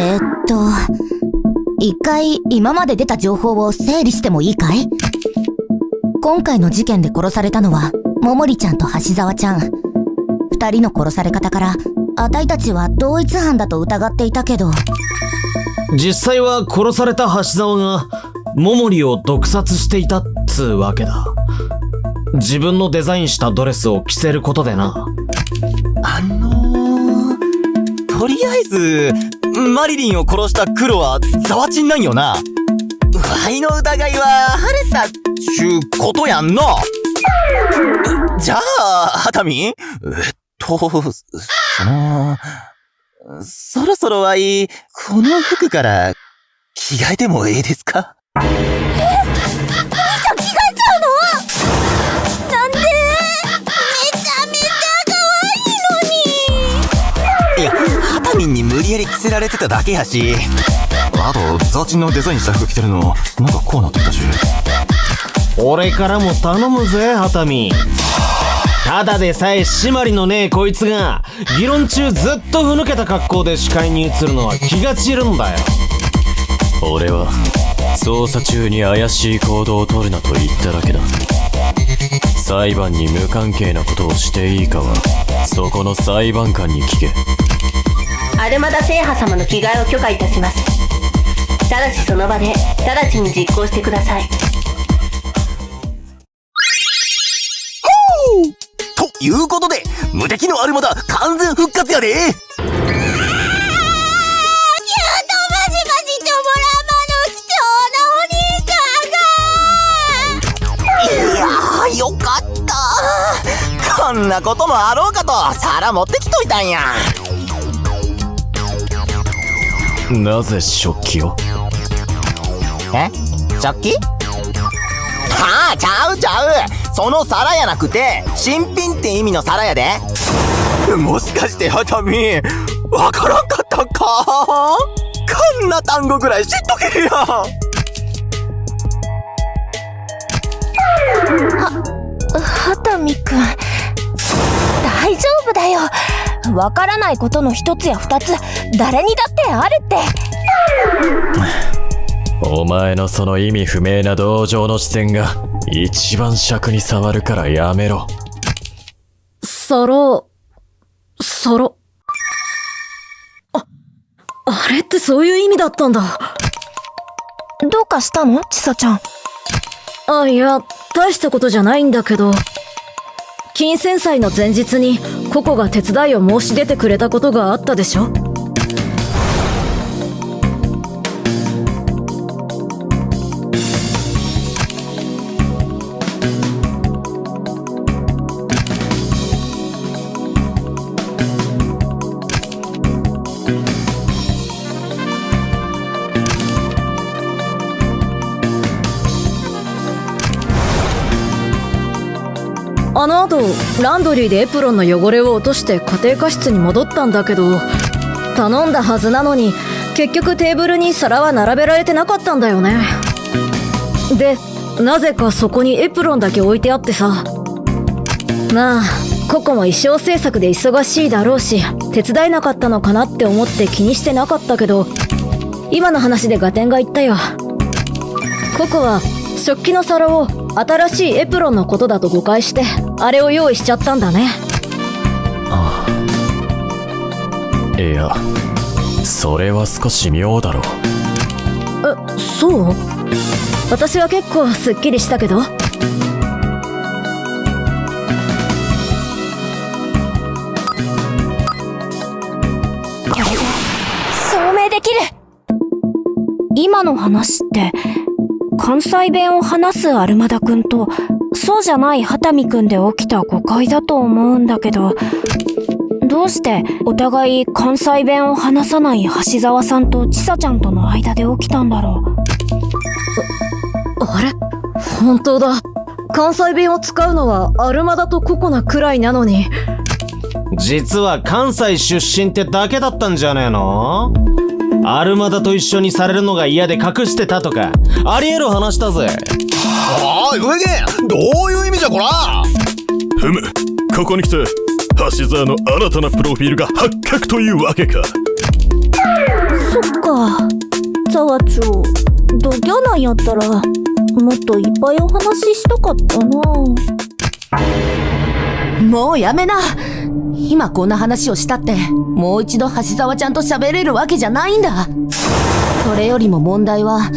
えーっと、一回今まで出た情報を整理してもいいかい？今回の事件で殺されたのは桃利ちゃんと橋沢ちゃん。二人の殺され方からあたいたちは同一犯だと疑っていたけど、実際は殺された橋沢が桃利を毒殺していたっつうわけだ。自分のデザインしたドレスを着せることでな。とりあえずマリリンを殺した黒はザワチンなんよな。ワイの疑いは晴れたっちゅうことやんな。じゃあハタミ、そろそろわいこの服から着替えてもええですか？着替えちゃうの？なんで？めちゃめちゃ可愛いのに。いや、ハタミンに無理やり着せられてただけやし、あとザワチンのデザインした服着てるのなんかこうなってたし。俺からも頼むぜ、ハタミ。ただでさえ締まりのねえこいつが議論中ずっとふぬけた格好で視界に映るのは気が散るんだよ。俺は捜査中に怪しい行動を取るなと言っただけだ。裁判に無関係なことをしていいかはそこの裁判官に聞け。アルマダ聖波様の着替えを許可いたします。ただしその場で直ちに実行してください。ということで無敵のアルマダ完全復活やで。よかった。こんなこともあろうかと皿持ってきといたんや。なぜ食器を？食器？はあ、ちゃう。その皿やなくて新品って意味の皿やで。もしかしてハタミわからんかったんか？こんな単語ぐらい知っとけや。ハタミくん、大丈夫だよ。わからないことの一つや二つ誰にだってあるって。お前のその意味不明な同情の視線が一番尺に触るからやめろ。あれってそういう意味だったんだ。どうかしたの？ちさちゃん。いや、大したことじゃないんだけど、金銭祭の前日にココが手伝いを申し出てくれたことがあったでしょ。あの後ランドリーでエプロンの汚れを落として家庭科室に戻ったんだけど、頼んだはずなのに結局テーブルに皿は並べられてなかったんだよね。で、なぜかそこにエプロンだけ置いてあってさ。まあココも衣装制作で忙しいだろうし手伝えなかったのかなって思って気にしてなかったけど、今の話で合点がいったよ。ココは食器の皿を新しいエプロンのことだと誤解してあれを用意しちゃったんだね。いや、それは少し妙だろう。そう？私は結構すっきりしたけど。これで証明できる。今の話って関西弁を話すアルマダくんとそうじゃないハタミくんで起きた誤解だと思うんだけど、どうしてお互い関西弁を話さない橋沢さんとちさちゃんとの間で起きたんだろう。あれ？本当だ。関西弁を使うのはアルマダとココナくらいなのに。実は関西出身ってだけだったんじゃねえの？アルマダと一緒にされるのが嫌で隠してたとかありえる話だぜ。おい上毛、どういう意味じゃこら。ふむ、ここに来て橋沢の新たなプロフィールが発覚というわけか。そっか。ザワチョ、ドギャなんやったら、もっといっぱいお話ししたかったな。もうやめな。今こんな話をしたって、もう一度橋沢ちゃんと喋れるわけじゃないんだ。それよりも問題は、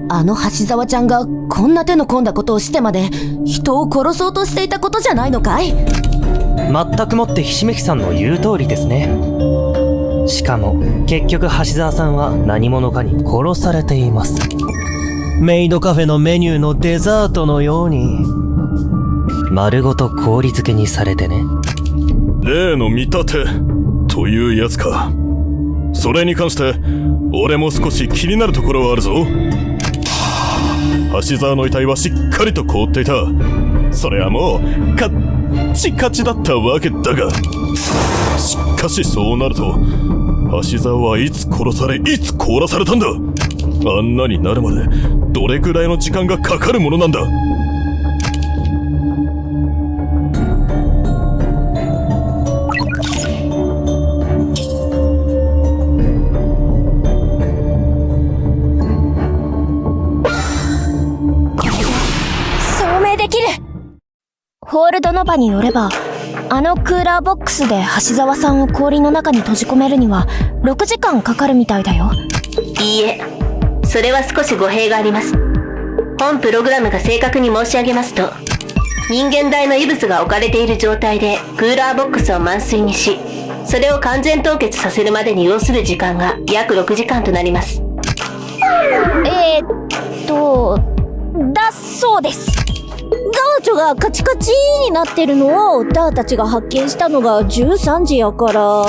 あの橋沢ちゃんがこんな手の込んだことをしてまで人を殺そうとしていたことじゃないのかい？全くもってひしめきさんの言う通りですね。しかも結局橋沢さんは何者かに殺されています。メイドカフェのメニューのデザートのように丸ごと氷漬けにされてね。例の見立てというやつか。それに関して俺も少し気になるところはあるぞ。橋沢の遺体はしっかりと凍っていた。それはもうカッチカチだったわけだが、しかしそうなると橋沢はいつ殺されいつ凍らされたんだ。あんなになるまでどれくらいの時間がかかるものなんだ。証明できる。ホールドノバによれば、あのクーラーボックスで橋沢さんを氷の中に閉じ込めるには6時間かかるみたいだよ。いいえ、それは少し語弊があります。本プログラムが正確に申し上げますと、人間大の異物が置かれている状態でクーラーボックスを満水にし、それを完全凍結させるまでに要する時間が約6時間となります。だそうです。ザワチョがカチカチになってるのをダーたちが発見したのが13時やから、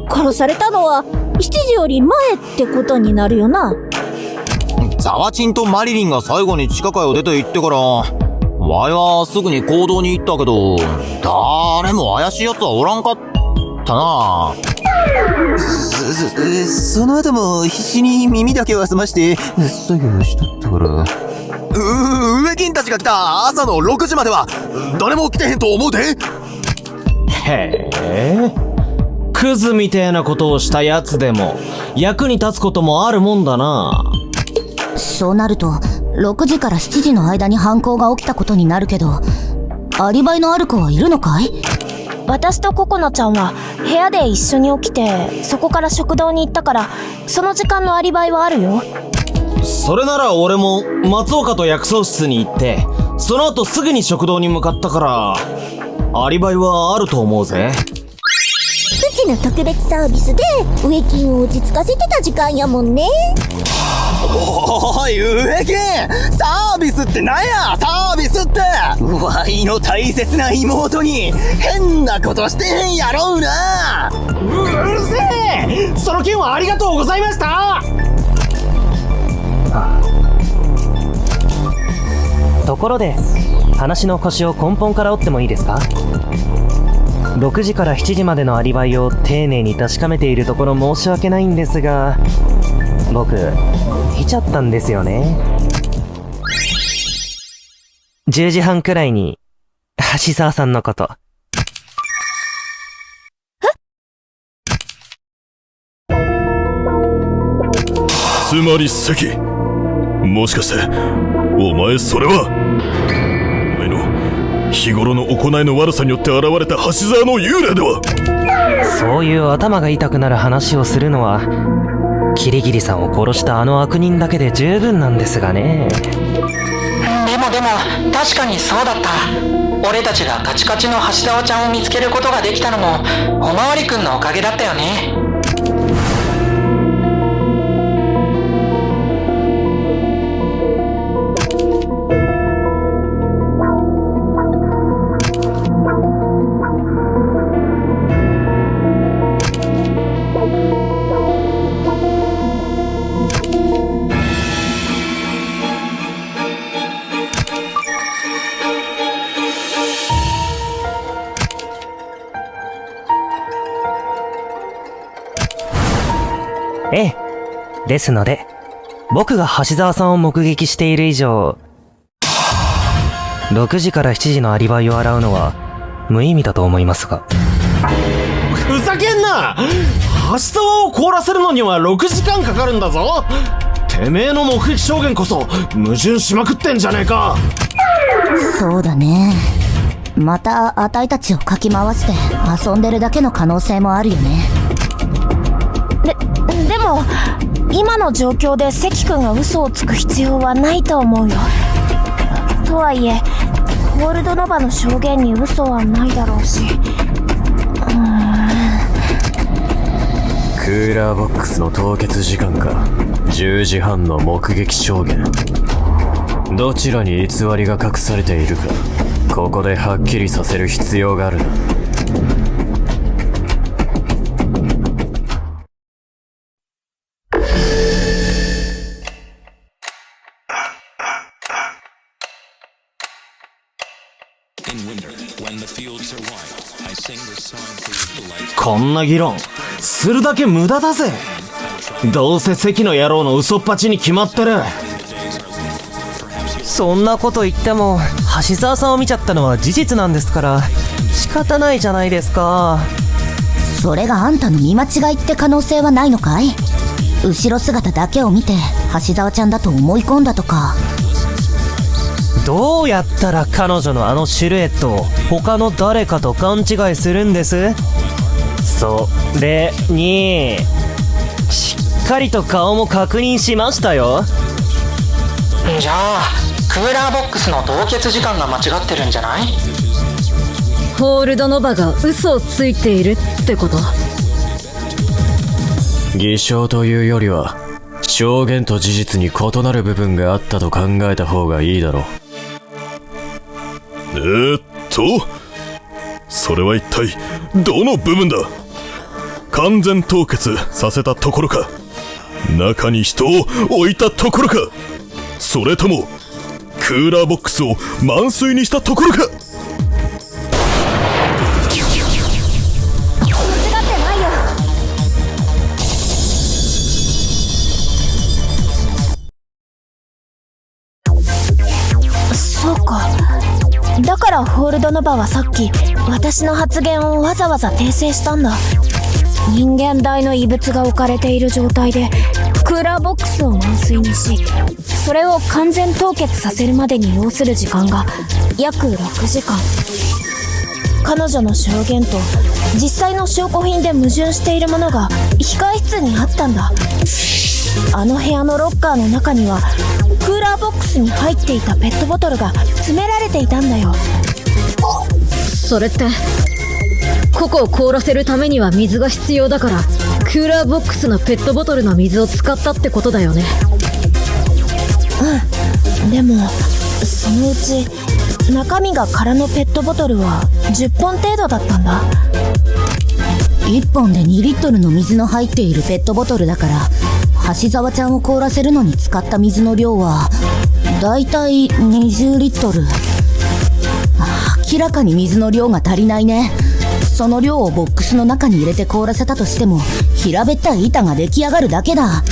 殺されたのは7時より前ってことになるよな。ザワチンとマリリンが最後に地下街を出て行ってから、ワイはすぐに行動に行ったけど、誰も怪しい奴はおらんかったな。その後も必死に耳だけは澄まして作業しとったから。植金たちが来た朝の6時までは誰も来てへんと思うで。へえ、クズみてえなことをしたやつでも役に立つこともあるもんだな。そうなると6時から7時の間に犯行が起きたことになるけど、アリバイのある子はいるのかい？私とココナちゃんは部屋で一緒に起きて、そこから食堂に行ったから、その時間のアリバイはあるよ。それなら俺も松岡と薬草室に行って、その後すぐに食堂に向かったからアリバイはあると思うぜ。うちの特別サービスで植金を落ち着かせてた時間やもんね。おい植金、サービスってなんやサービスって。ワイの大切な妹に変なことしてへんやろうな。うるせえ、その件はありがとうございました。ところで話の腰を根本から折ってもいいですか。6時から7時までのアリバイを丁寧に確かめているところ申し訳ないんですが、僕見ちゃったんですよね。10時半くらいに橋沢さんのこと。つまり関、もしかしてお前それはお前の日頃の行いの悪さによって現れた橋沢の幽霊では。そういう頭が痛くなる話をするのはキリギリさんを殺したあの悪人だけで十分なんですがね。でも確かにそうだった。俺たちがカチカチの橋沢ちゃんを見つけることができたのもおまわりくんのおかげだったよね。ええ。ですので、僕が橋沢さんを目撃している以上、6時から7時のアリバイを洗うのは無意味だと思いますが。ふざけんな。橋沢を凍らせるのには6時間かかるんだぞ。てめえの目撃証言こそ矛盾しまくってんじゃねえか。そうだね。またあたいたちをかき回して遊んでるだけの可能性もあるよね。でも今の状況で関君が嘘をつく必要はないと思うよ。とはいえホールドノバの証言に嘘はないだろうし。クーラーボックスの凍結時間か10時半の目撃証言、どちらに偽りが隠されているかここではっきりさせる必要があるな。こんな議論するだけ無駄だぜ。どうせ関の野郎の嘘っぱちに決まってる。そんなこと言っても橋沢さんを見ちゃったのは事実なんですから仕方ないじゃないですか。それがあんたの見間違いって可能性はないのかい？後ろ姿だけを見て橋沢ちゃんだと思い込んだとか。どうやったら彼女のあのシルエットを他の誰かと勘違いするんです？それにしっかりと顔も確認しましたよ。じゃあクーラーボックスの凍結時間が間違ってるんじゃない？ホールドノバが嘘をついているってこと？偽証というよりは証言と事実に異なる部分があったと考えた方がいいだろう。それは一体どの部分だ？完全凍結させたところか、中に人を置いたところか、それともクーラーボックスを満水にしたところか。間違ってないよ。そうか。だからホールドノバはさっき私の発言をわざわざ訂正したんだ。人間大の異物が置かれている状態でクーラーボックスを満水にし、それを完全凍結させるまでに要する時間が約6時間。彼女の証言と実際の証拠品で矛盾しているものが控え室にあったんだ。あの部屋のロッカーの中にはクーラーボックスに入っていたペットボトルが詰められていたんだよ。それってココを凍らせるためには水が必要だからクーラーボックスのペットボトルの水を使ったってことだよね。うん。でもそのうち中身が空のペットボトルは10本程度だったんだ。1本で2リットルの水の入っているペットボトルだから橋沢ちゃんを凍らせるのに使った水の量はだいたい20リットル。明らかに水の量が足りないね。その量をボックスの中に入れて凍らせたとしても平べったい板が出来上がるだけだ。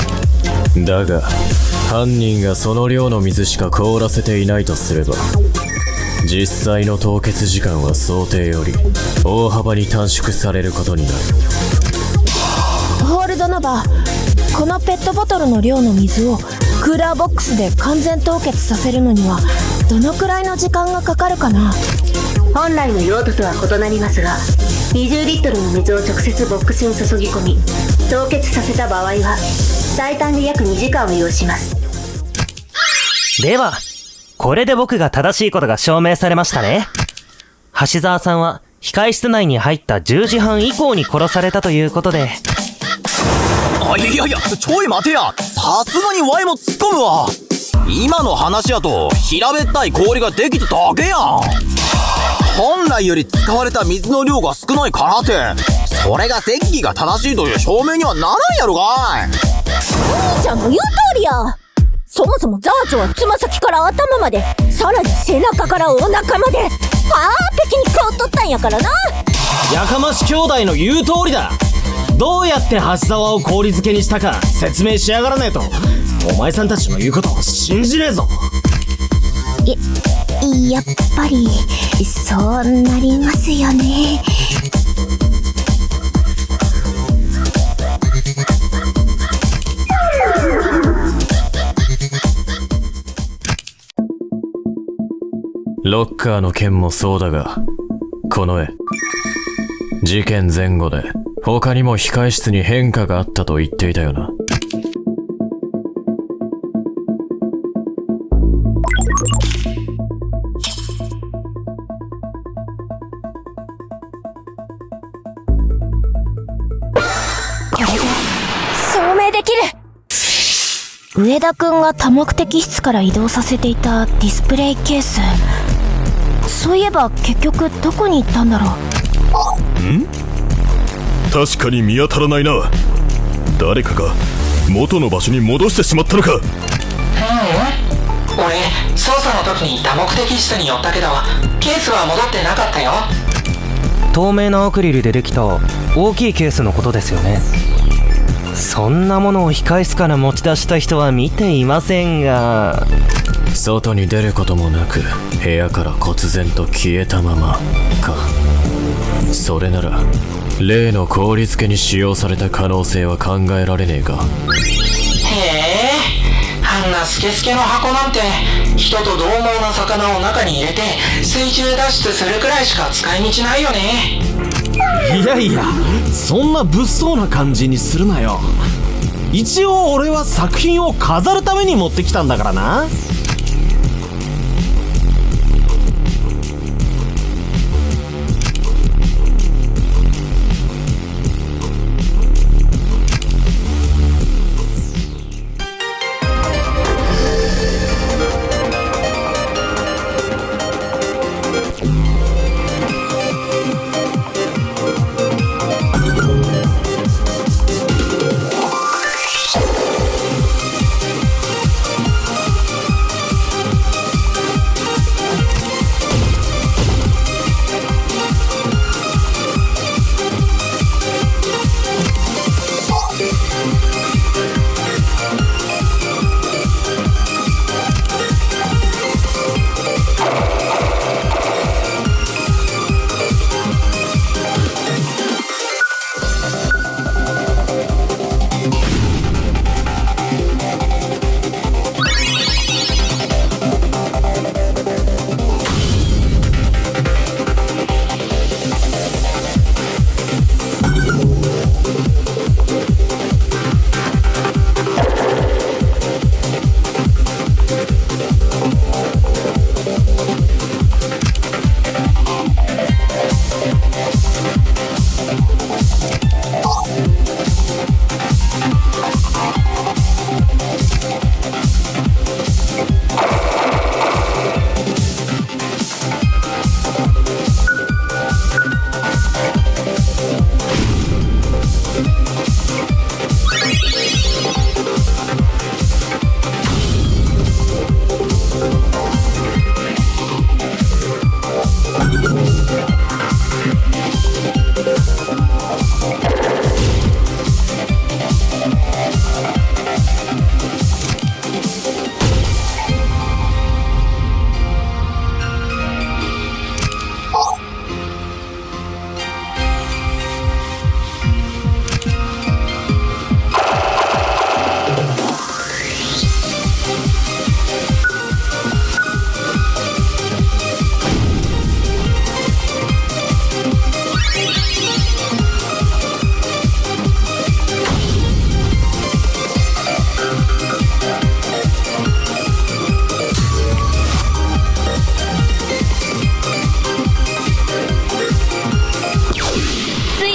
だが犯人がその量の水しか凍らせていないとすれば実際の凍結時間は想定より大幅に短縮されることになる。ホールドノバ、このペットボトルの量の水をクーラーボックスで完全凍結させるのにはどのくらいの時間がかかるかな？本来の用途とは異なりますが、20リットルの水を直接ボックスに注ぎ込み凍結させた場合は最短で約2時間を要します。ではこれで僕が正しいことが証明されましたね。橋沢さんは控室内に入った10時半以降に殺されたということで。いやちょい待てや、さすがにワイも突っ込むわ。今の話やと平べったい氷ができただけやん。本来より使われた水の量が少ないからってそれが関が正しいという証明にはならんやろがい。兄ちゃんの言う通りや。そもそもザーチョはつま先から頭まで、さらに背中からお腹までパーフェクに凍っとったんやからな。やかまし兄弟の言う通りだ。どうやって橋沢を氷漬けにしたか説明しやがらねえとお前さんたちの言うことを信じねえぞ。やっぱりそうなりますよね。ロッカーの件もそうだが、この絵、事件前後で他にも控室に変化があったと言っていたよな。これで証明できる。上田くんが多目的室から移動させていたディスプレイケース、そういえば結局どこに行ったんだろう。確かに見当たらないな。誰かが元の場所に戻してしまったのか。俺、捜査の時に多目的室に寄ったけど、ケースは戻ってなかったよ。透明なアクリルでできた大きいケースのことですよね。そんなものを控室から持ち出した人は見ていませんが、外に出ることもなく部屋から忽然と消えたままか。それなら例の氷漬けに使用された可能性は考えられねえか。へえ、あんなスケスケの箱なんて人と獰猛な魚を中に入れて水中脱出するくらいしか使い道ないよね。いやいや、そんな物騒な感じにするなよ。一応俺は作品を飾るために持ってきたんだからな。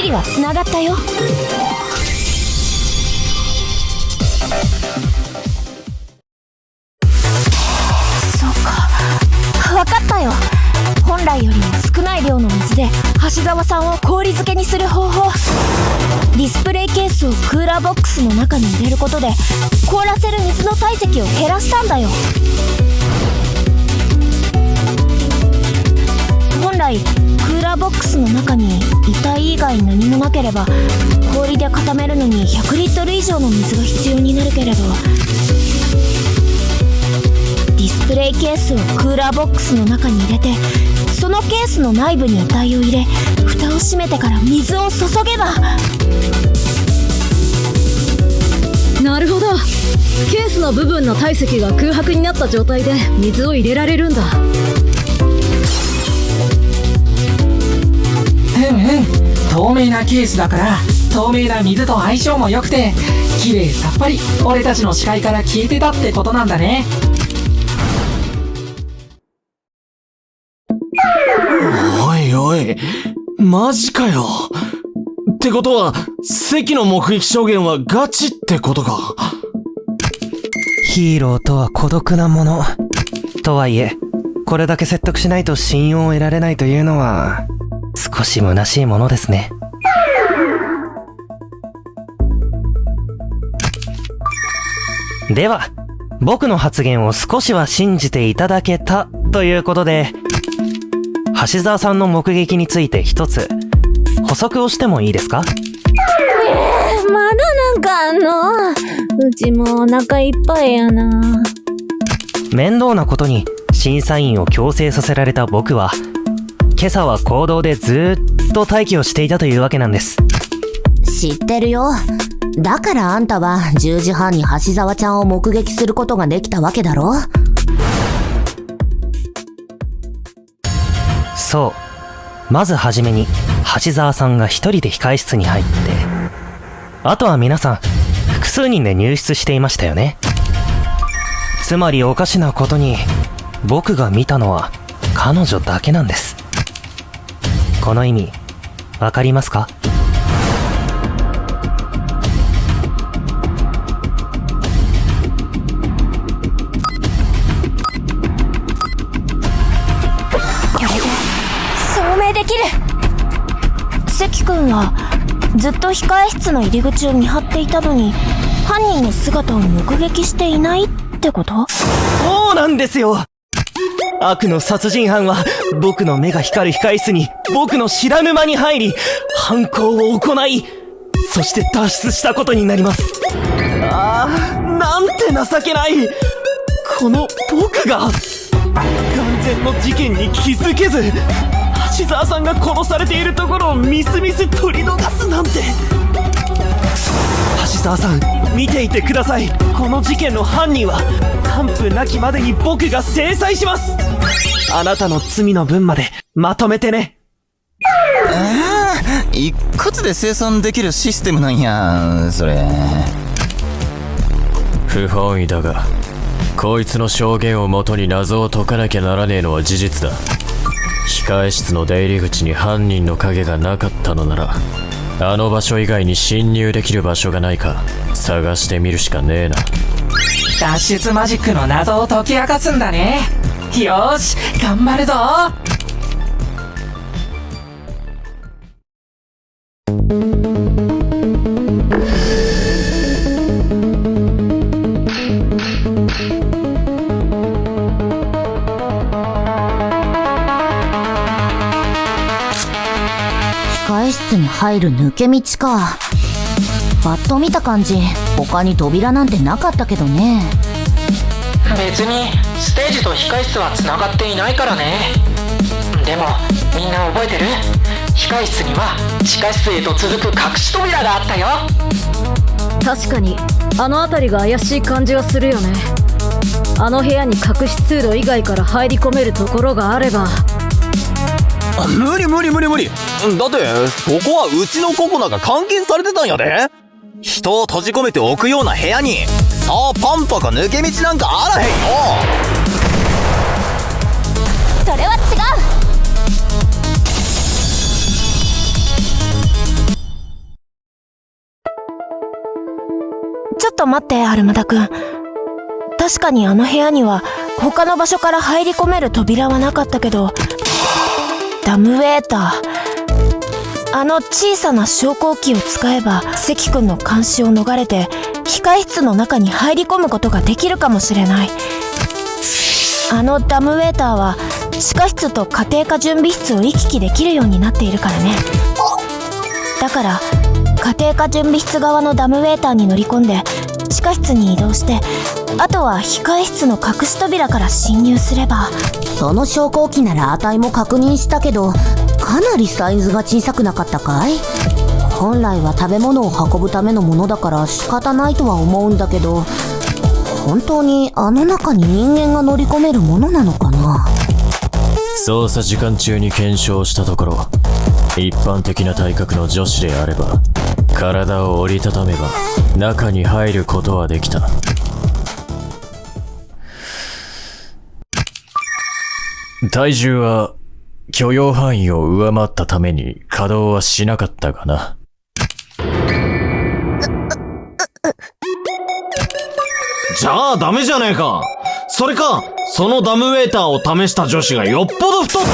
は繋がったよ。そうか、わかったよ。本来よりも少ない量の水で橋沢さんを氷漬けにする方法。ディスプレイケースをクーラーボックスの中に入れることで凍らせる水の体積を減らしたんだよ。本来クーラーボックスの中に遺体以外何もなければ氷で固めるのに100リットル以上の水が必要になるけれど、ディスプレイケースをクーラーボックスの中に入れてそのケースの内部に遺体を入れ蓋を閉めてから水を注げば。なるほど。ケースの部分の体積が空白になった状態で水を入れられるんだ。透明なケースだから透明な水と相性も良くて綺麗さっぱり俺たちの視界から消えてたってことなんだね。おいおい、マジかよ。ってことは、関の目撃証言はガチってことか。ヒーローとは孤独なもの。とはいえ、これだけ説得しないと信用を得られないというのは、少し虚しいものですね。では、僕の発言を少しは信じていただけたということで、橋沢さんの目撃について一つ、補足をしてもいいですか？まだなんかあんの？うちもお腹いっぱいやな。面倒なことに審査員を強制させられた僕は、今朝は公道でずーっと待機をしていたというわけなんです。知ってるよ。だからあんたは10時半に橋沢ちゃんを目撃することができたわけだろ？そう。まずはじめに、橋沢さんが一人で控室に入って、あとは皆さん、複数人で入室していましたよね。つまりおかしなことに、僕が見たのは彼女だけなんです。この意味、わかりますか？できる。関君はずっと控え室の入り口を見張っていたのに犯人の姿を目撃していないってこと？そうなんですよ。悪の殺人犯は僕の目が光る控室に僕の知らぬ間に入り犯行を行い、そして脱出したことになります。ああ、なんて情けない。この僕が完全の事件に気づけず橋沢さんが殺されているところをみすみす取り逃すなんて。橋沢さん、見ていてください。この事件の犯人は完膚なきまでに僕が制裁します。あなたの罪の分までまとめてね。一括で生産できるシステムなんや、それ。不本意だが、こいつの証言をもとに謎を解かなきゃならねえのは事実だ。控え室の出入り口に犯人の影がなかったのなら、あの場所以外に侵入できる場所がないか探してみるしかねえな。脱出マジックの謎を解き明かすんだね。よーし、頑張るぞ。控え室に入る抜け道か。パッと見た感じ、他に扉なんてなかったけどね。別にステージと控室はつながっていないからね。でもみんな覚えてる？控室には地下室へと続く隠し扉があったよ。確かにあの辺りが怪しい感じがするよね。あの部屋に隠し通路以外から入り込めるところがあれば。無理。だってそこはうちのココナが監禁されてたんやで。人を閉じ込めておくような部屋にさあパンパか抜け道なんかあらへんよ。それは違う。ちょっと待って、アルマダ君。確かにあの部屋には他の場所から入り込める扉はなかったけど、ダムウェーター、あの小さな昇降機を使えば関君の監視を逃れて控室の中に入り込むことができるかもしれない。あのダムウェーターは地下室と家庭科準備室を行き来できるようになっているからね。だから家庭科準備室側のダムウェーターに乗り込んで地下室に移動して、あとは控室の隠し扉から侵入すれば。その昇降機なら値も確認したけど、かなりサイズが小さくなかったかい？本来は食べ物を運ぶためのものだから仕方ないとは思うんだけど、本当にあの中に人間が乗り込めるものなのかな？捜査時間中に検証したところ、一般的な体格の女子であれば体を折りたためば中に入ることはできた。体重は許容範囲を上回ったために稼働はしなかったがな。じゃあダメじゃねえか。それか、そのダムウェーターを試した女子がよっぽど太っ。つま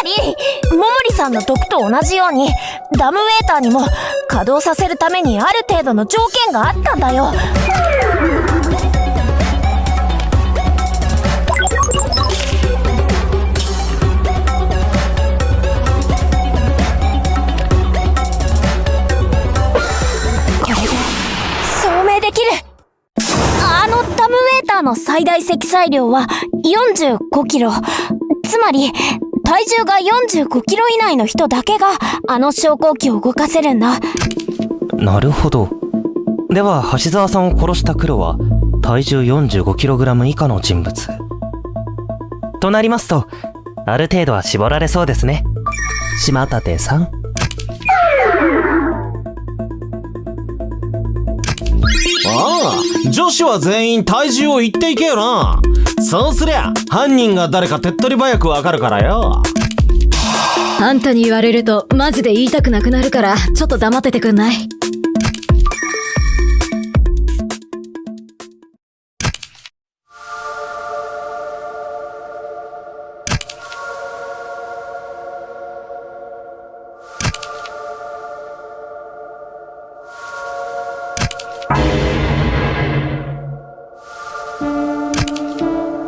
り、桃利さんの毒と同じように、ダムウェーターにも稼働させるためにある程度の条件があったんだよ。これで、証明できる。ダムウェーターの最大積載量は45キロ。つまり、体重が45キロ以内の人だけがあの昇降機を動かせるんだ。なるほど。では、橋沢さんを殺した黒は、体重 45kg 以下の人物。となりますと、ある程度は絞られそうですね。島立さん。ああ、女子は全員体重を言っていけよな。そうすりゃ犯人が誰か手っ取り早くわかるからよ。あんたに言われるとマジで言いたくなくなるから、ちょっと黙っててくんない？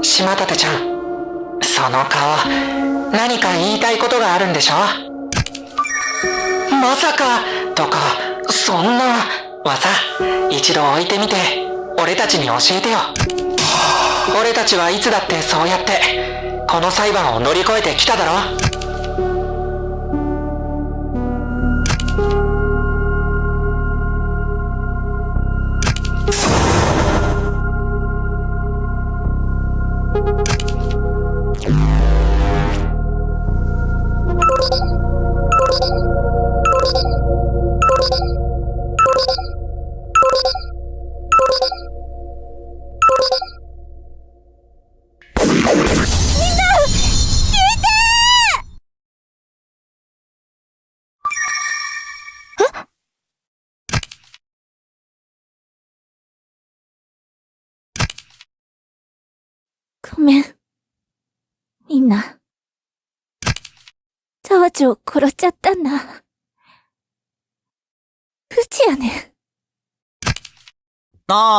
島立ちゃん、その顔、何か言いたいことがあるんでしょ？まさかとか、そんなはさ、一度置いてみて俺たちに教えてよ。俺たちはいつだってそうやってこの裁判を乗り越えてきただろ。ごめん。みんな。沢地を殺しちゃったんだ。うちやねん。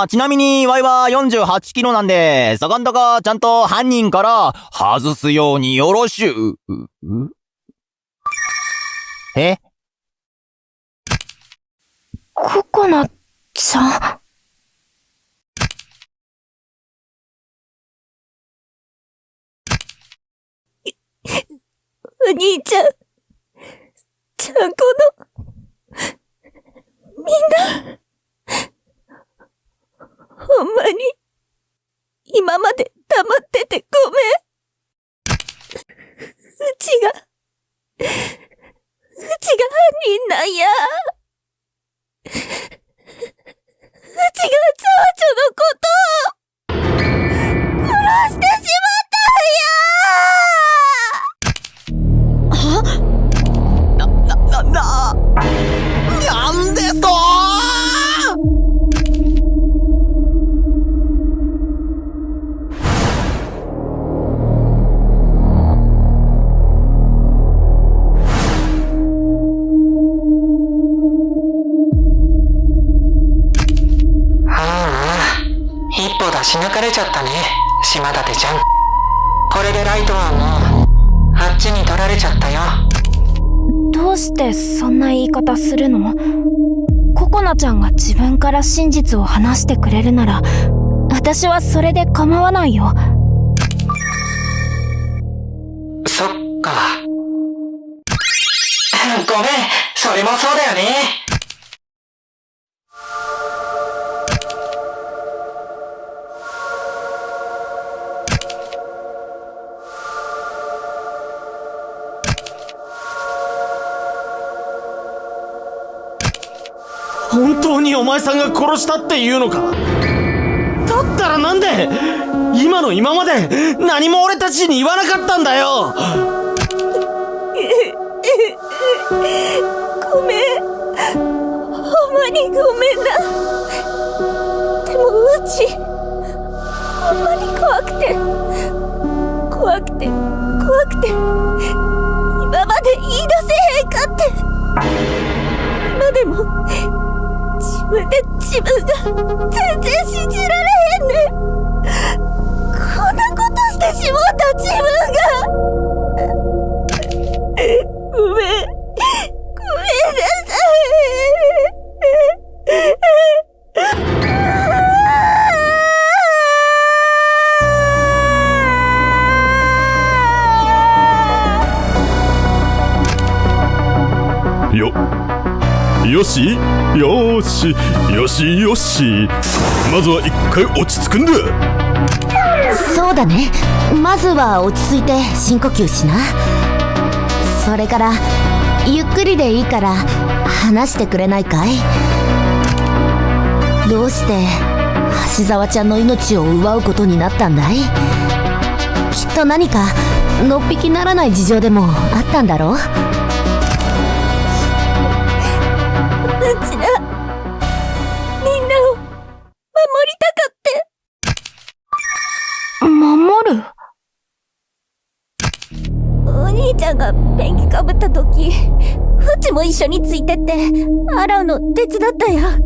ちなみに、ワイは48キロなんで、そこんとこ、ちゃんと犯人から外すようによろしゅう。え？ココナちゃん？お兄ちゃん、ちゃんこの、みんな、ほんまに、今まで黙っててごめん。うちが犯人なんや。うちが長女のことを、殺してしまったんや。なんでと一歩出し抜かれちゃったね、島立ちゃん。これでライトはもう、あっちに取られちゃったよ。どうしてそんな言い方するの？ココナちゃんが自分から真実を話してくれるなら、私はそれで構わないよ。そっか。ごめん、それもそうだよね。本当にお前さんが殺したっていうのか？だったらなんで今の今まで何も俺たちに言わなかったんだよ。ごめん。ほんまにごめんな。でもうちほんまに怖くて今まで言い出せへんかって。今でも自分で自分が全然信じられへんねん。こんなことしてしもうた自分が。ごめんなさい。よし。まずは一回落ち着くんだ。そうだね。まずは落ち着いて深呼吸しな。それからゆっくりでいいから話してくれないかい？どうして橋沢ちゃんの命を奪うことになったんだい？きっと何かのっぴきならない事情でもあったんだろう？うちらみんなを守りたかって。守る？お兄ちゃんがペンキかぶった時、うちも一緒についてって洗うの手伝ったや。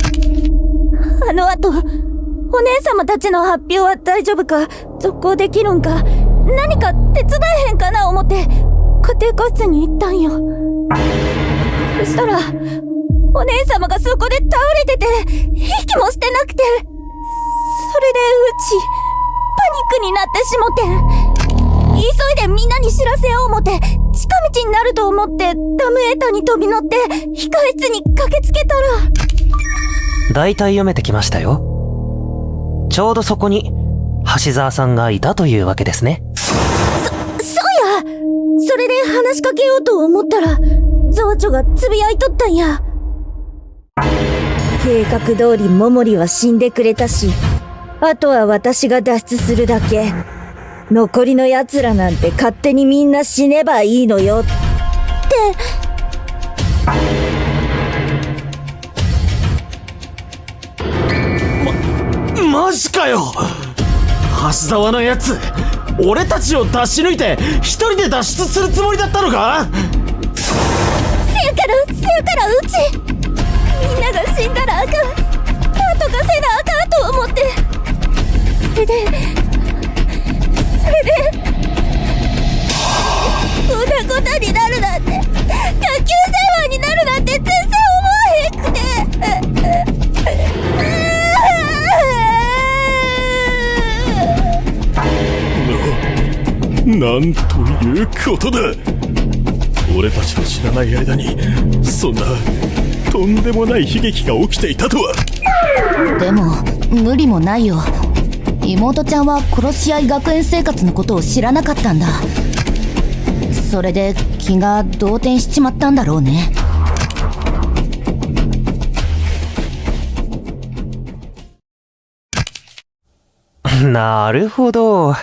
あの後お姉様たちの発表は大丈夫か、続行できるんか、何か手伝えへんかな思って家庭科室に行ったんよ。そしたらお姉様がそこで倒れてて息もしてなくて、それでうちパニックになってしもて、急いでみんなに知らせよう思って近道になると思ってダムエーターに飛び乗って控室に駆けつけたら。大体読めてきましたよ。ちょうどそこに橋沢さんがいたというわけですね。そうや。それで話しかけようと思ったら情緒がつぶやいとったんや。計画通り桃利は死んでくれたし、あとは私が脱出するだけ。残りの奴らなんて勝手にみんな死ねばいいのよって。マジかよ。橋沢のやつ俺たちを出し抜いて一人で脱出するつもりだったのか？せやからうちみんなが死んだらあかん、なんとかせなあかんと思って。それでこんなことになるなんて、学級生話になるなんて全然思わへんくて。なんということだ。俺たちの知らない間にそんなとんでもない悲劇が起きていたとは。でも無理もないよ。妹ちゃんは殺し合い学園生活のことを知らなかったんだ。それで気が動転しちまったんだろうね。なるほど。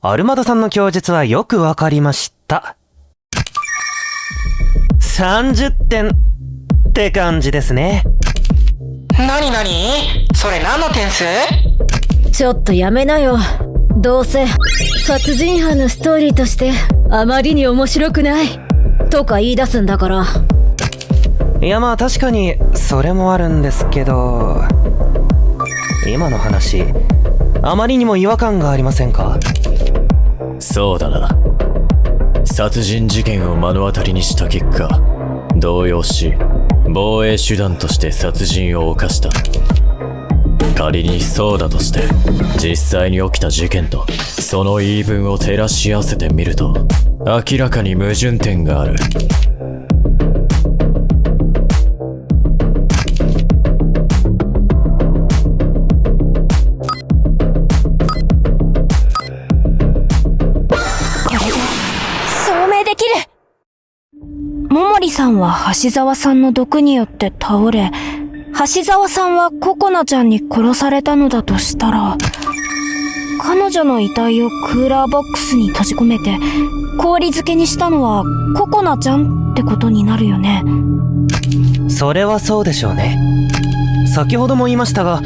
アルマダさんの供述はよくわかりました。30点って感じですね。なにそれ何の点数？ちょっとやめなよ。どうせ殺人犯のストーリーとしてあまりに面白くないとか言い出すんだから。いやまあ確かにそれもあるんですけど、今の話あまりにも違和感がありませんか？そうだな。殺人事件を目の当たりにした結果、動揺し防衛手段として殺人を犯した。仮にそうだとして実際に起きた事件とその言い分を照らし合わせてみると明らかに矛盾点がある。証明できる。桃利さんは橋沢さんの毒によって倒れ、橋沢さんはココナちゃんに殺されたのだとしたら、彼女の遺体をクーラーボックスに閉じ込めて氷漬けにしたのはココナちゃんってことになるよね。それはそうでしょうね。先ほども言いましたが、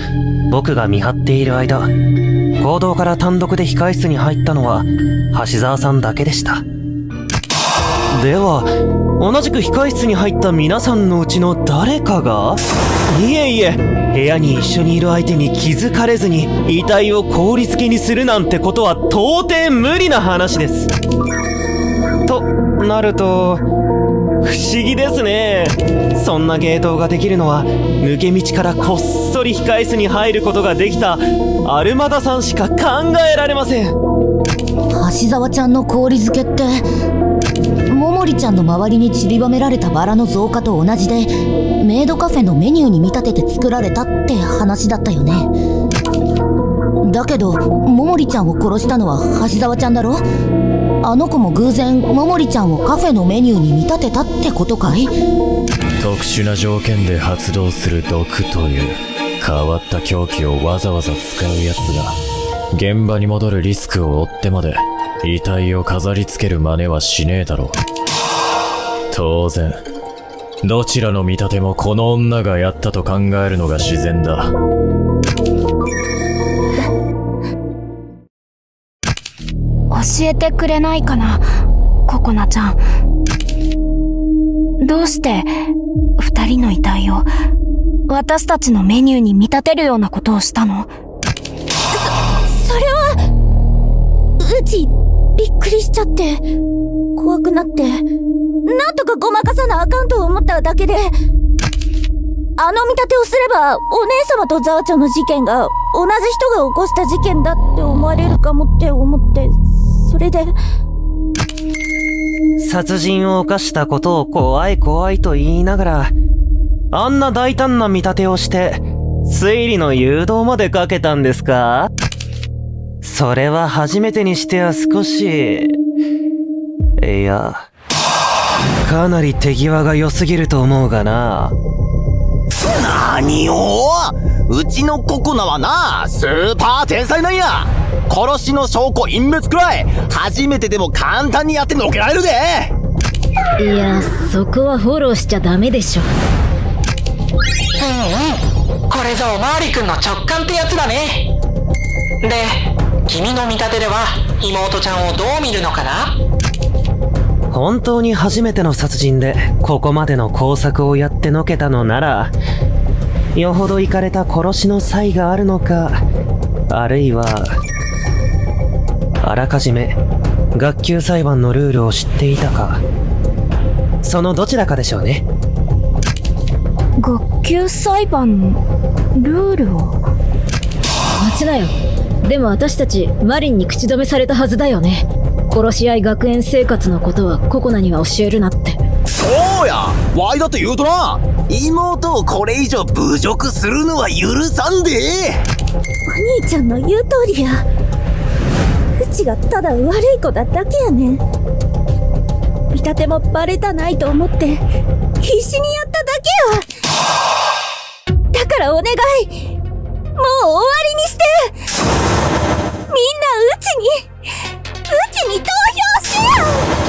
僕が見張っている間、行動から単独で控室に入ったのは橋沢さんだけでした。では、同じく控室に入った皆さんのうちの誰かが？いえいえ、部屋に一緒にいる相手に気づかれずに遺体を氷漬けにするなんてことは到底無理な話です。となると、不思議ですね。そんな芸当ができるのは抜け道からこっそり控室に入ることができたアルマダさんしか考えられません。橋沢ちゃんの氷漬けって桃李ちゃんの周りに散りばめられたバラの増加と同じで、メイドカフェのメニューに見立てて作られたって話だったよね。だけど桃李ちゃんを殺したのは橋沢ちゃんだろ。あの子も偶然桃李ちゃんをカフェのメニューに見立てたってことかい？特殊な条件で発動する毒という変わった凶器をわざわざ使うやつが現場に戻るリスクを負ってまで遺体を飾りつける真似はしねえだろう。当然どちらの見立てもこの女がやったと考えるのが自然だ。教えてくれないかな、ココナちゃん。どうして二人の遺体を私たちのメニューに見立てるようなことをしたの？それはうちびっくりしちゃって怖くなって、なんとかごまかさなあかんと思っただけで、あの見立てをすればお姉様とザワちゃんの事件が同じ人が起こした事件だって思われるかもって思って、それで。殺人を犯したことを怖い怖いと言いながら、あんな大胆な見立てをして推理の誘導までかけたんですか？それは初めてにしては少し、いや、かなり手際が良すぎると思うがな。何を？うちのココナはな、スーパー天才なんや。殺しの証拠隠滅くらい初めてでも簡単にやってのけられるで。いや、そこはフォローしちゃダメでしょ。これぞおまわりくんの直感ってやつだね。で、君の見立てでは妹ちゃんをどう見るのかな？本当に初めての殺人でここまでの工作をやってのけたのなら、よほどイカれた殺しの才があるのか、あるいはあらかじめ学級裁判のルールを知っていたか、そのどちらかでしょうね。学級裁判のルールを？待ちなよ。でも私たちマリンに口止めされたはずだよね。殺し合い学園生活のことはココナには教えるなって。そうや、ワイだって言うとな、妹をこれ以上侮辱するのは許さんで。お兄ちゃんの言う通りや。うちがただ悪い子だだけやねん。見立てもバレたないと思って必死にやっただけや。だからお願い、もう終わりにして。みんなうちに投票しよう。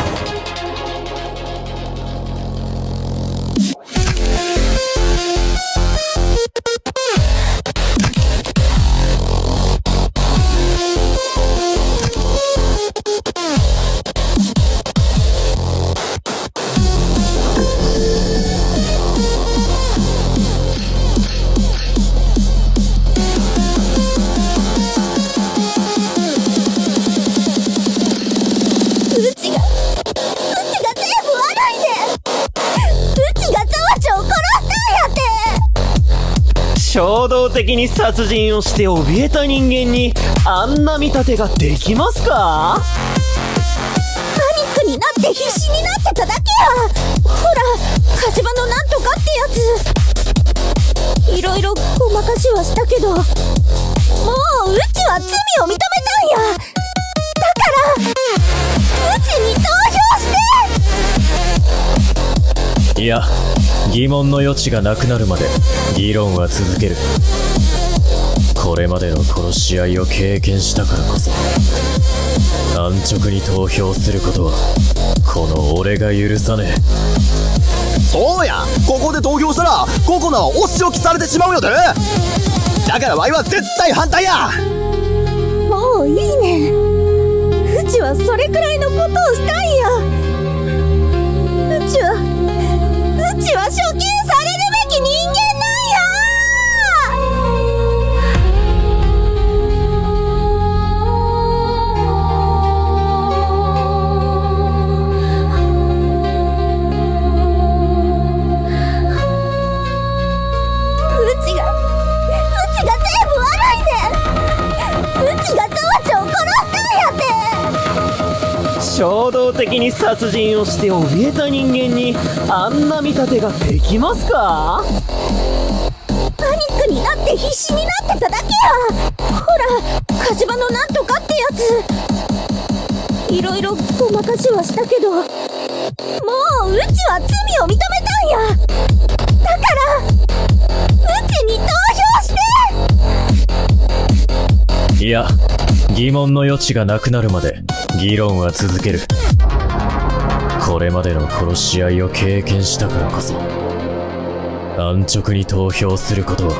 衝動的に殺人をして怯えた人間にあんな見立てができますか？パニックになって必死になってただけや。ほら、火事場のなんとかってやつ。いろいろごまかしはしたけど、もううちは罪を認めたんや。だからうちに投票して。いや、疑問の余地がなくなるまで議論は続ける。これまでの殺し合いを経験したからこそ、安直に投票することはこの俺が許さねえ。そうや、ここで投票したらココナはお仕置きされてしまうよで。だからワイは絶対反対や。もういいね。うちはそれくらいのことをしたいや。うちは処刑されるべき人間なんや。うちが全部悪いで。うちがゾワちゃんを殺したんやって。衝動的に殺人をして怯えた人間にあんな見立てができますか？パニックになって必死になってただけや。ほら、火事場のなんとかってやつ。いろいろごまかしはしたけど、もううちは罪を認めたんや。だからうちに投票して。いや、疑問の余地がなくなるまで議論は続ける。これまでの殺し合いを経験したからこそ、安直に投票することは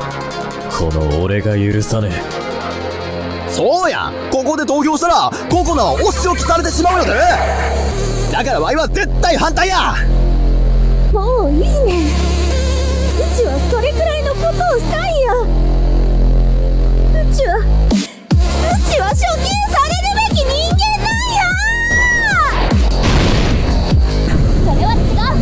この俺が許さねえ。そうや、ここで投票したらココナはお仕置きされてしまうよで。だからワイは絶対反対や。もういいね。うちはそれくらいのことをしたいや。うちは処刑されるべき人間なんや。それは違う。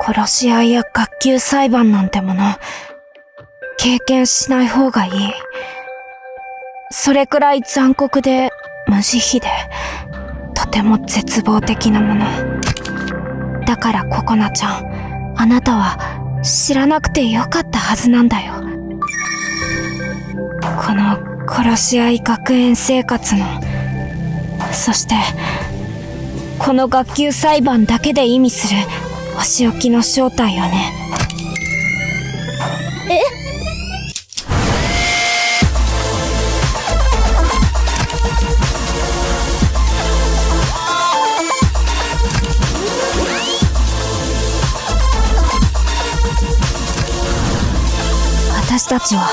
殺し合いや学級裁判なんてもの、経験しない方がいい。それくらい残酷で無慈悲で、とても絶望的なもの。だからココナちゃん、あなたは知らなくてよかったはずなんだよ。この殺し合い学園生活の、そしてこの学級裁判だけで意味するお仕置きの正体をね。私たちは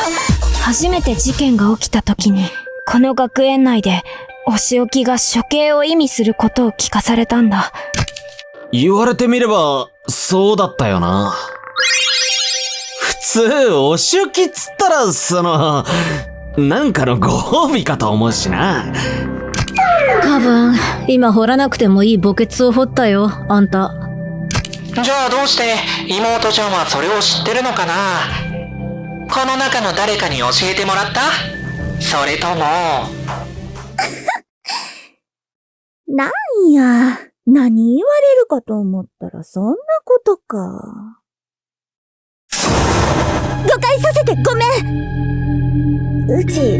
初めて事件が起きた時に、この学園内でお仕置きが処刑を意味することを聞かされたんだ。言われてみればそうだったよな。普通お仕置きっつったらなんかのご褒美かと思うしな。多分今掘らなくてもいい墓穴を掘ったよ、あんた。じゃあどうして妹ちゃんはそれを知ってるのかな。この中の誰かに教えてもらった？それともなんや、何言われるかと思ったらそんなことか。誤解させてごめん。うち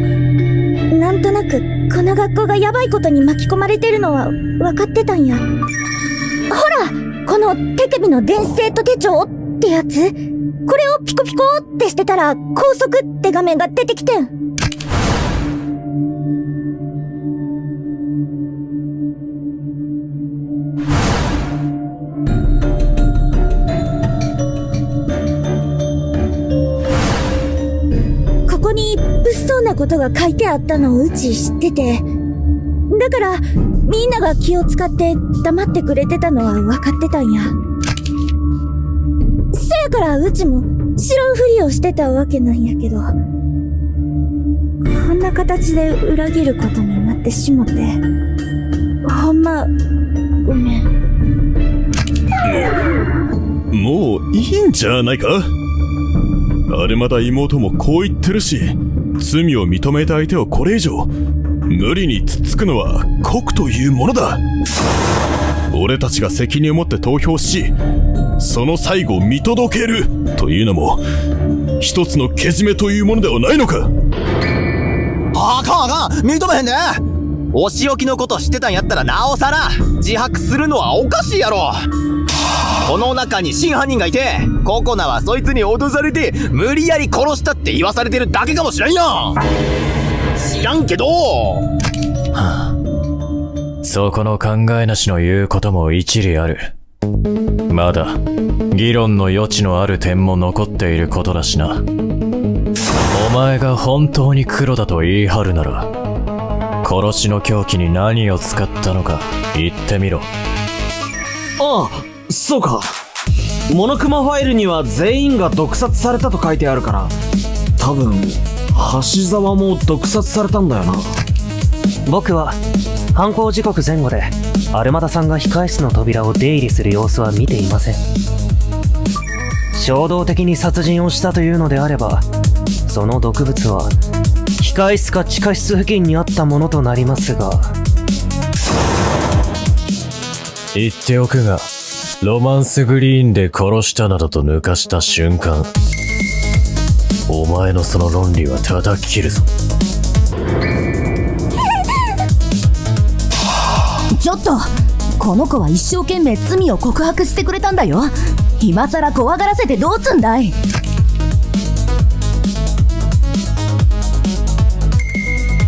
なんとなくこの学校がヤバいことに巻き込まれてるのは分かってたんや。ほら、この手首の電子生徒手帳ってやつ、これをピコピコってしてたら高速って画面が出てきてん。ここに物騒なことが書いてあったのをうち知ってて、だからみんなが気を使って黙ってくれてたのは分かってたんや。せやからうちも知らんふりをしてたわけなんやけど、こんな形で裏切ることになってしもて、ほんまごめん。もういいんじゃないか。あれまだ妹もこう言ってるし、罪を認めた相手をこれ以上無理につっつくのは酷というものだ。俺たちが責任を持って投票し、その最後を見届けるというのも一つのけじめというものではないのか。あかんあかん、認めへんで。お仕置きのこと知ってたんやったらなおさら自白するのはおかしいやろ。この中に真犯人がいて、ココナはそいつに脅されて無理やり殺したって言わされてるだけかもしれんやん。知らんけど。そこの考えなしの言うことも一理ある。まだ議論の余地のある点も残っていることだしな。お前が本当に黒だと言い張るなら、殺しの凶器に何を使ったのか言ってみろ。ああ、そうか。モノクマファイルには全員が毒殺されたと書いてあるから、多分橋沢も毒殺されたんだよな。僕は犯行時刻前後でアルマダさんが控室の扉を出入りする様子は見ていません。衝動的に殺人をしたというのであれば、その毒物は控室か地下室付近にあったものとなりますが。言っておくが、ロマンスグリーンで殺したなどと抜かした瞬間、お前のその論理は叩き切るぞ。ちょっと、この子は一生懸命罪を告白してくれたんだよ。今さら怖がらせてどうすんだい。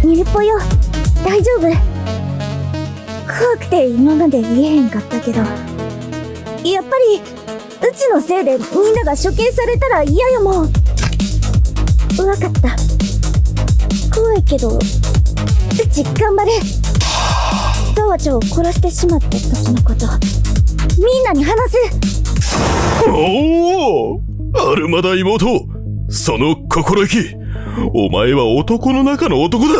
ニルポよ、大丈夫。怖くて今まで言えへんかったけど、やっぱりうちのせいでみんなが処刑されたら嫌やもん。わかった。怖いけどうち頑張れ。ザワちゃんを殺してしまった時のことみんなに話す。おお、アルマダ妹、その心意気、お前は男の中の男だ。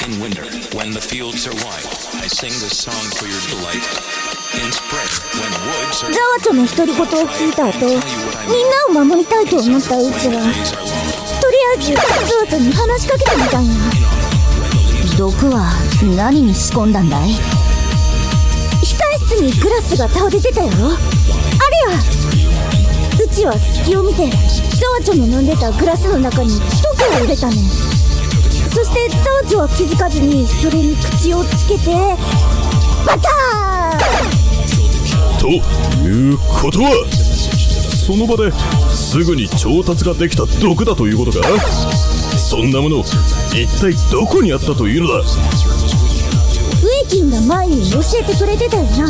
In winter, when the fields are wide, I sing this song for your delight. In spring, when woods are ザワちゃんの独り言を聞いた後、みんなを守りたいと思ったうちは、とりあえずザワちゃんに話しかけてみたんや。毒は何に仕込んだんだい？控室にグラスが倒れてたやろ。あれや。うちは隙を見てザワちゃんの飲んでたグラスの中に毒を入れたねん。そしてザワちゃんは気づかずにそれに口をつけてバターンということは、その場ですぐに調達ができた毒だということか。そんなもの一体どこにあったというのだ。ウェイキンが前に教えてくれてたよな。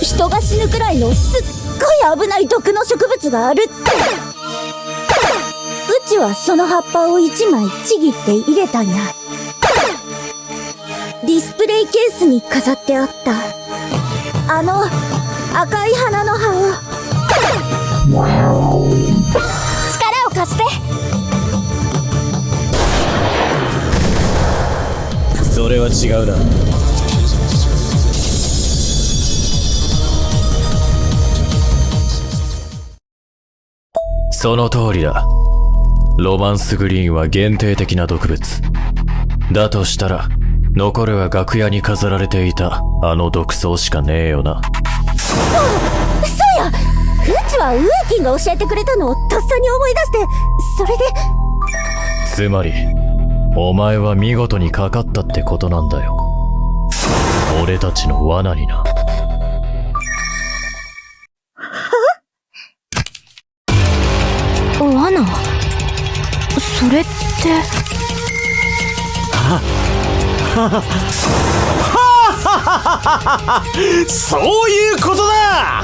人が死ぬくらいのすっごい危ない毒の植物があるって。うちはその葉っぱを1枚ちぎって入れたんや。ディスプレイケースに飾ってあったあの赤い花の葉を。力を貸して。それは違うな。その通りだ。ロマンスグリーンは限定的な毒物だとしたら、残るは楽屋に飾られていたあの毒草しかねえよな。そうや、うちはウェイキンが教えてくれたのをとっさに思い出して、それで。つまりお前は見事にかかったってことなんだよ、俺たちの罠にな。罠？それってそういうことだ。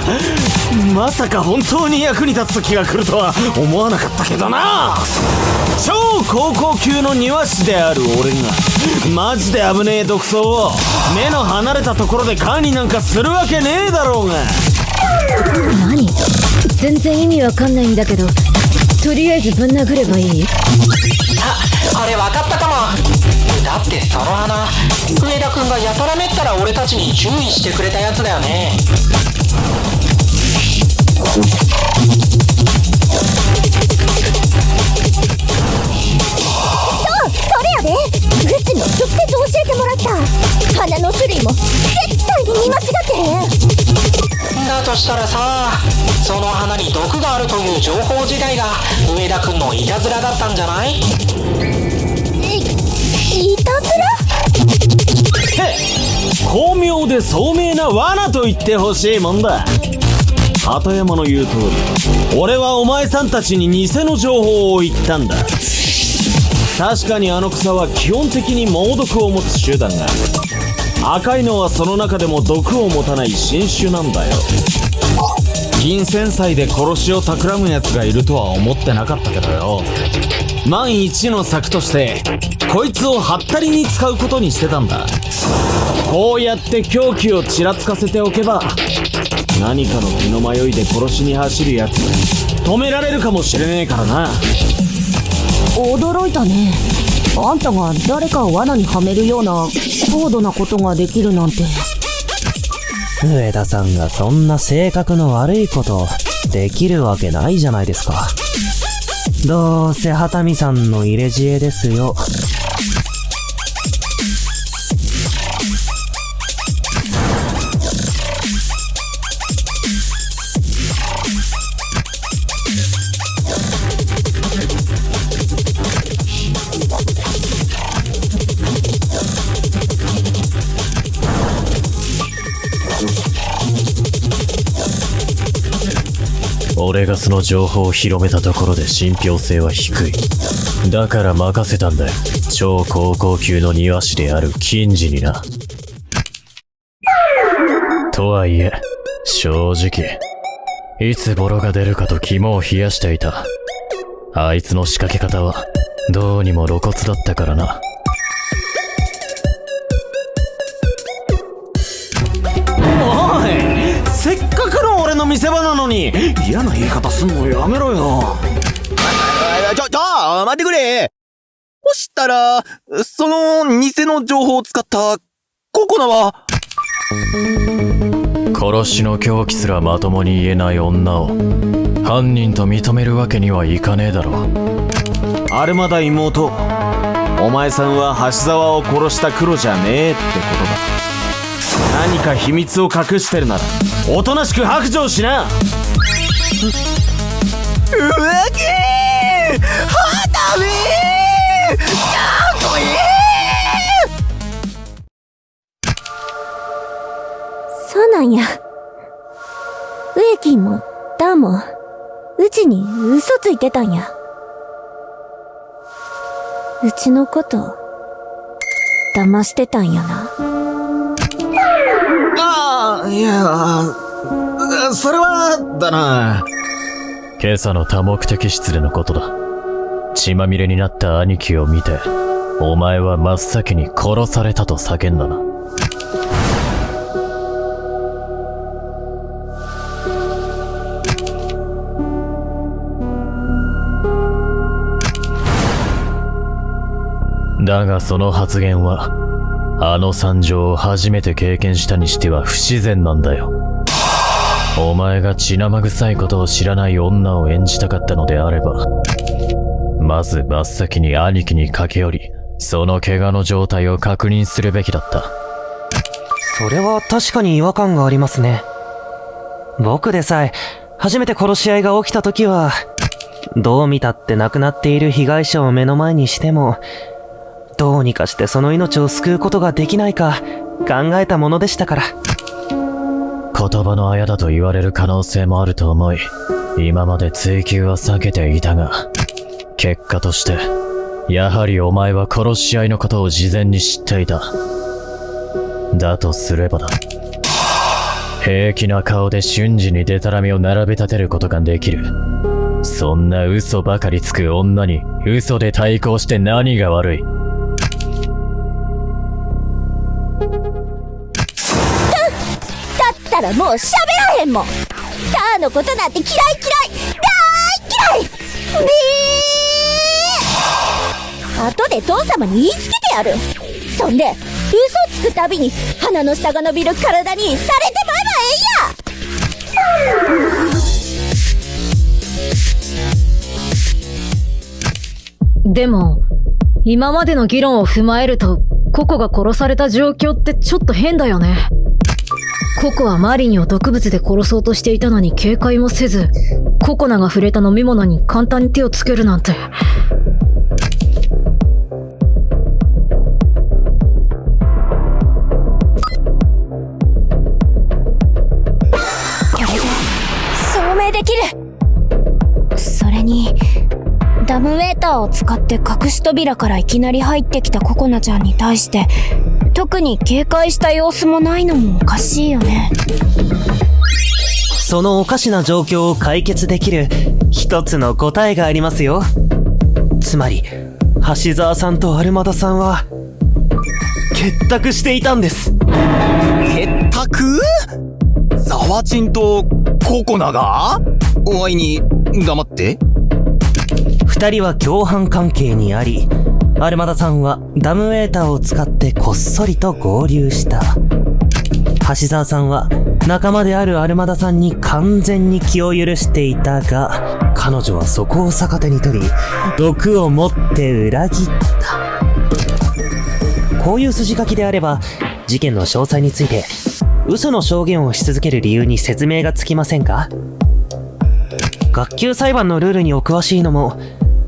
まさか本当に役に立つ時が来るとは思わなかったけどな。超高校級の庭師である俺がマジで危ねえ毒草を目の離れたところで管理なんかするわけねえだろうが。何？全然意味わかんないんだけど、とりあえずぶん殴ればいい？あれ分かったかも。だってその花、上田君がやたらめったら俺たちに注意してくれたやつだよね。それやで。グッチに直接教えてもらった。花の種類も絶対に見間違ってへん。だとしたらさ、その花に毒があるという情報自体が上田君のいたずらだったんじゃない？いたずら？巧妙で聡明な罠と言ってほしいもんだ。鳩山の言う通り、俺はお前さんたちに偽の情報を言ったんだ。確かにあの草は基本的に猛毒を持つ種だが、赤いのはその中でも毒を持たない新種なんだよ。銀線祭で殺しを企むやつがいるとは思ってなかったけどよ。万一の策としてこいつをハッタリに使うことにしてたんだ。こうやって凶器をちらつかせておけば、何かの気の迷いで殺しに走るやつ止められるかもしれねえからな。驚いたね。あんたが誰かを罠にはめるような高度なことができるなんて。上田さんがそんな性格の悪いことできるわけないじゃないですか。どうせ畑見さんの入れ知恵ですよ。俺がその情報を広めたところで信憑性は低い。だから任せたんだよ。超高校級の庭師である金次にな。とはいえ、正直、いつボロが出るかと肝を冷やしていた。あいつの仕掛け方は、どうにも露骨だったからな。おい、せっかくの俺の見せ場なのに嫌な言い方すんのやめろよ。待ってくれ。そしたら、その偽の情報を使ったココナは殺しの凶器すらまともに言えない女を犯人と認めるわけにはいかねえだろう。あれまだ妹、お前さんは橋沢を殺した黒じゃねえってことだ。何か秘密を隠してるならおとなしく白状しな。うわけーはためーかっこいい。そうなんや。植木もダーもうちに嘘ついてたんや。うちのこと騙してたんやな。ああ、いや、それはだな。今朝の多目的室でのことだ。血まみれになった兄貴を見て、お前は真っ先に殺されたと叫んだな。だがその発言は、あの惨状を初めて経験したにしては不自然なんだよ。お前が血生臭いことを知らない女を演じたかったのであれば、まず真っ先に兄貴に駆け寄り、その怪我の状態を確認するべきだった。それは確かに違和感がありますね。僕でさえ、初めて殺し合いが起きた時は、どう見たって亡くなっている被害者を目の前にしても、どうにかしてその命を救うことができないか考えたものでしたから。言葉のあやだと言われる可能性もあると思い、今まで追及は避けていたが、結果としてやはりお前は殺し合いのことを事前に知っていた。だとすればだ。平気な顔で瞬時にデタラメを並べ立てることができる。そんな嘘ばかりつく女に嘘で対抗して何が悪い。だったらもう喋らへんもん。ターのことなんて嫌い大嫌い後で父様に言いつけてやる。そんで嘘つくたびに鼻の下が伸びる体にされてまえばええや。でも、今までの議論を踏まえると、ココが殺された状況ってちょっと変だよね。ココはマリニを毒物で殺そうとしていたのに警戒もせず、ココナが触れた飲み物に簡単に手をつけるなんて。これで証明できる。それにダムウェーターを使って隠し扉からいきなり入ってきたココナちゃんに対して特に警戒した様子もないのもおかしいよね。そのおかしな状況を解決できる一つの答えがありますよ。つまり橋沢さんとアルマダさんは結託していたんです。結託？ザワチンとココナが？おいに黙って。二人は共犯関係にあり、アルマダさんはダムウェーターを使ってこっそりと合流した。橋沢さんは仲間であるアルマダさんに完全に気を許していたが、彼女はそこを逆手に取り、毒を持って裏切った。こういう筋書きであれば、事件の詳細について嘘の証言をし続ける理由に説明がつきませんか？学級裁判のルールにお詳しいのも、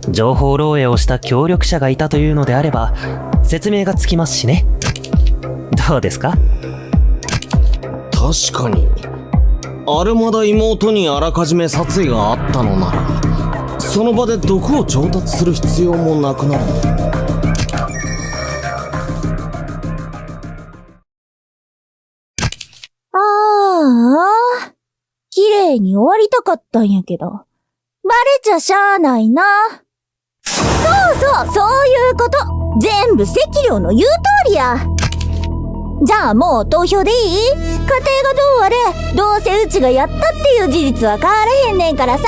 情報漏洩をした協力者がいたというのであれば説明がつきますしね。どうですか？確かにアルマダ妹にあらかじめ殺意があったのなら、その場で毒を調達する必要もなくなる。綺麗に終わりたかったんやけど、バレちゃしゃあないな。そういうこと。全部赤寮の言う通りや。じゃあもう投票でいい？家庭がどうあれ、どうせうちがやったっていう事実は変わらへんねんからさ。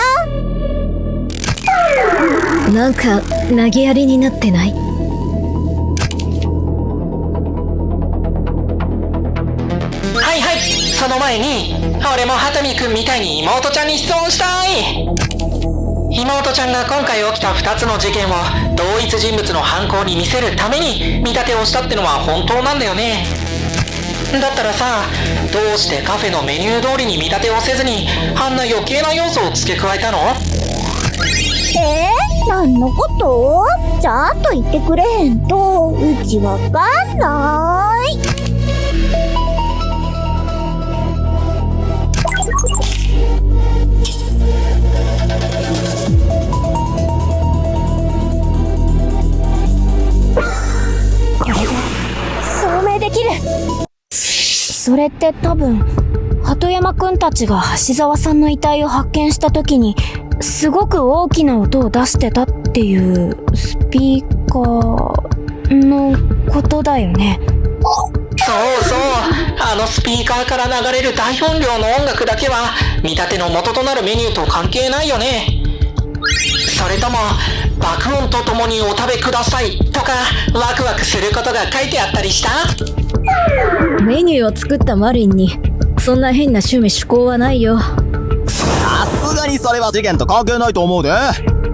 なんか投げやりになってない？はいはい、その前に俺もハタミくんみたいに妹ちゃんに質問したい。妹ちゃんが今回起きた2つの事件を同一人物の犯行に見せるために見立てをしたってのは本当なんだよね。だったらさ、どうしてカフェのメニュー通りに見立てをせずにあんな余計な要素を付け加えたの？何のこと？ちゃんと言ってくれへんとうちわかんない。これで証明できる。それって多分鳩山くんたちが橋沢さんの遺体を発見した時にすごく大きな音を出してたっていうスピーカーのことだよね。そうそう、あのスピーカーから流れる大音量の音楽だけは見立ての元となるメニューと関係ないよね。それとも爆音とともにお食べくださいとかワクワクすることが書いてあったりした？メニューを作ったマリンにそんな変な趣味趣向はないよ。さすがにそれは事件と関係ないと思うで。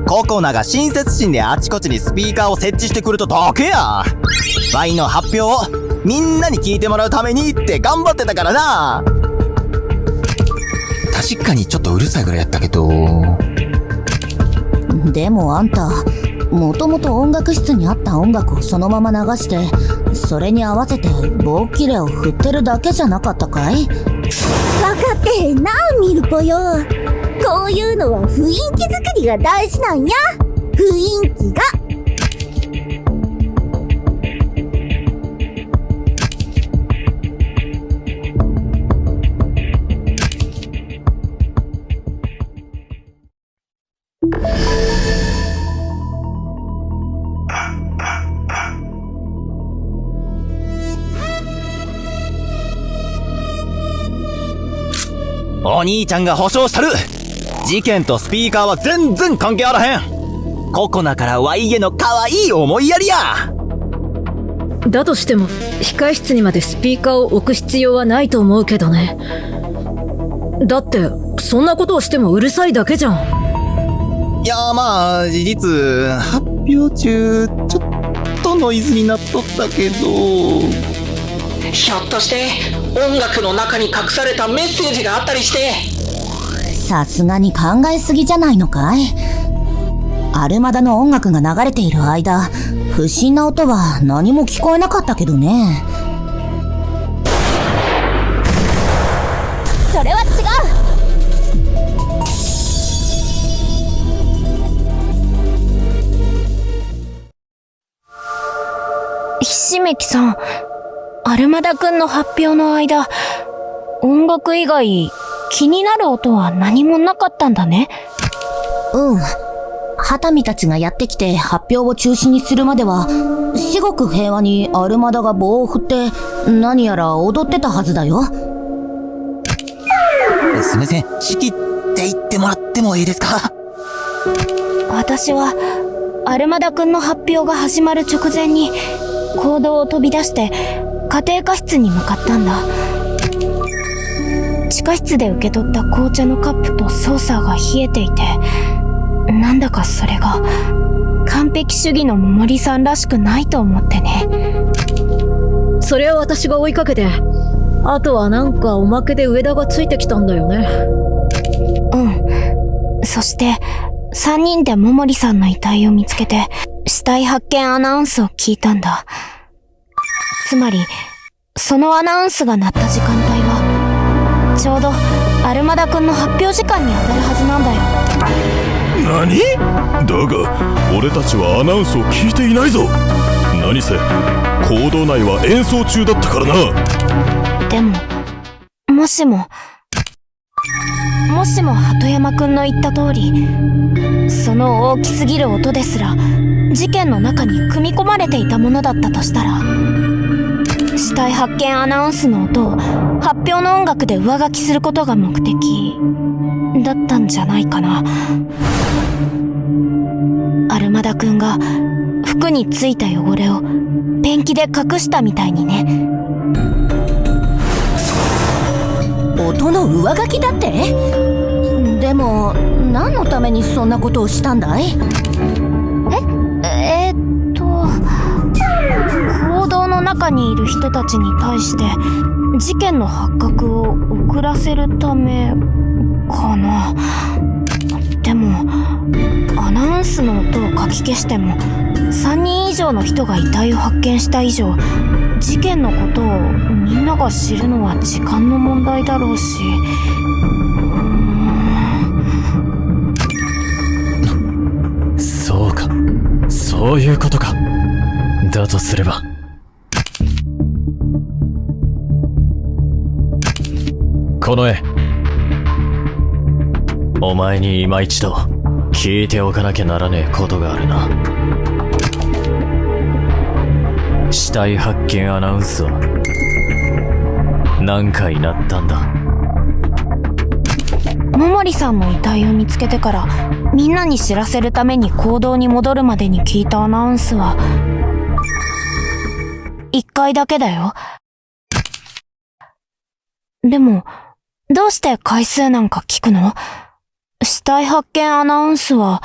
ココナが親切心であちこちにスピーカーを設置してくれただけや。ワインの発表をみんなに聞いてもらうためにって頑張ってたからな。確かにちょっとうるさいぐらいやったけど。でもあんた、もともと音楽室にあった音楽をそのまま流して、それに合わせて棒切れを振ってるだけじゃなかったかい？分かってへんな、ミルポよ。こういうのは雰囲気作りが大事なんや。雰囲気が。お兄ちゃんが保証したる。事件とスピーカーは全然関係あらへん。ココナからワイへの可愛い思いやりや。だとしても控室にまでスピーカーを置く必要はないと思うけどね。だってそんなことをしてもうるさいだけじゃん。いやまあ事実発表中ちょっとノイズになっとったけど。ひょっとして音楽の中に隠されたメッセージがあったりして。さすがに考えすぎじゃないのかい？アルマダの音楽が流れている間、不審な音は何も聞こえなかったけどね。それは違ひしめきさん、アルマダくんの発表の間、音楽以外気になる音は何もなかったんだね。うん。ハタミたちがやってきて発表を中止にするまでは、至極平和にアルマダが棒を振って何やら踊ってたはずだよ。すみません、式って言ってもらってもいいですか？私はアルマダくんの発表が始まる直前に講堂を飛び出して家庭科室に向かったんだ。地下室で受け取った紅茶のカップとソーサーが冷えていて、なんだかそれが完璧主義の桃李さんらしくないと思ってね。それは私が追いかけて、あとはなんかおまけで上田がついてきたんだよね。うん。そして3人で桃李さんの遺体を見つけて死体発見アナウンスを聞いたんだ。つまりそのアナウンスが鳴った時間帯はちょうどアルマダくんの発表時間に当たるはずなんだよ。何？だが俺たちはアナウンスを聞いていないぞ。何せ講堂内は演奏中だったからな。でももしも鳩山くんの言った通り、その大きすぎる音ですら事件の中に組み込まれていたものだったとしたら、死体発見アナウンスの音を発表の音楽で上書きすることが目的だったんじゃないかな。アルマダくんが服についた汚れをペンキで隠したみたいにね。音の上書きだって？でも何のためにそんなことをしたんだい？講堂の中にいる人たちに対して事件の発覚を遅らせるためかな。でもアナウンスの音をかき消しても3人以上の人が遺体を発見した以上、事件のことをみんなが知るのは時間の問題だろうし、そうか、そういうことか。だとすればこの絵、お前に今一度聞いておかなきゃならねえことがあるな。死体発見アナウンスは何回鳴ったんだ？桃李さんの遺体を見つけてからみんなに知らせるために講堂に戻るまでに聞いたアナウンスは1回だけだよ。でもどうして回数なんか聞くの？死体発見アナウンスは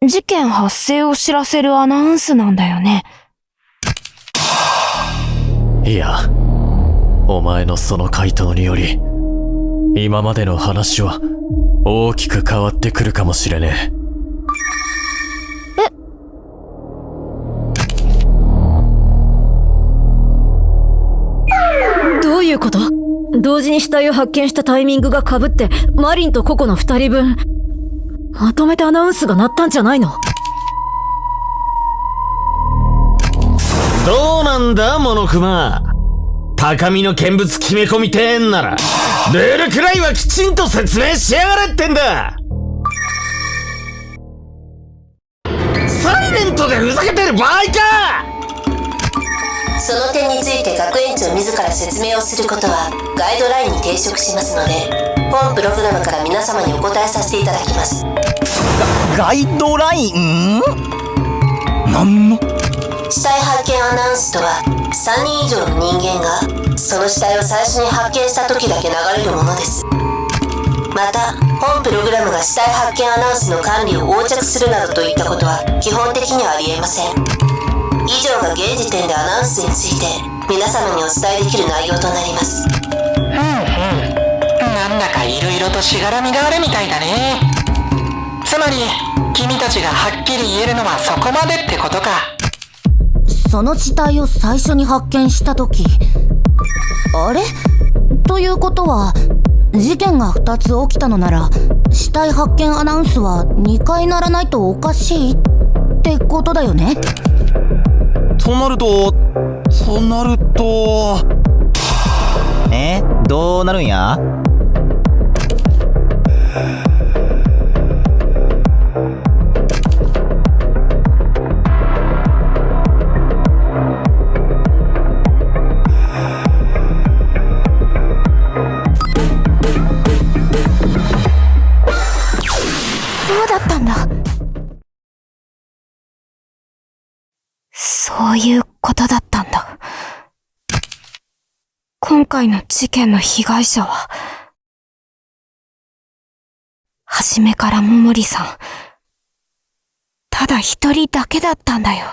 事件発生を知らせるアナウンスなんだよね。いや、お前のその回答により今までの話は大きく変わってくるかもしれねえ。どういうこと？同時に死体を発見したタイミングが被ってマリンとココの2人分まとめてアナウンスが鳴ったんじゃないの？どうなんだモノクマ。高みの見物決め込みてんならルールくらいはきちんと説明しやがれってんだ。サイレントでふざけてる場合か。その点について学園長自ら説明をすることはガイドラインに抵触しますので、本プログラムから皆様にお答えさせていただきます。ガイドライン？なんの？死体発見アナウンスとは、3人以上の人間がその死体を最初に発見した時だけ流れるものです。また、本プログラムが死体発見アナウンスの管理を横着するなどといったことは基本的にはありえません。以上が現時点でアナウンスについて皆様にお伝えできる内容となります。なんだかいろいろとしがらみがあるみたいだね。つまり君たちがはっきり言えるのはそこまでってことか。その死体を最初に発見した時、あれ？ということは事件が2つ起きたのなら、死体発見アナウンスは2回鳴らないとおかしいってことだよね。となるとどうなるんや？そうだったんだ。そういうことだったんだ。今回の事件の被害者は、初めから桃利さん、ただ一人だけだったんだよ。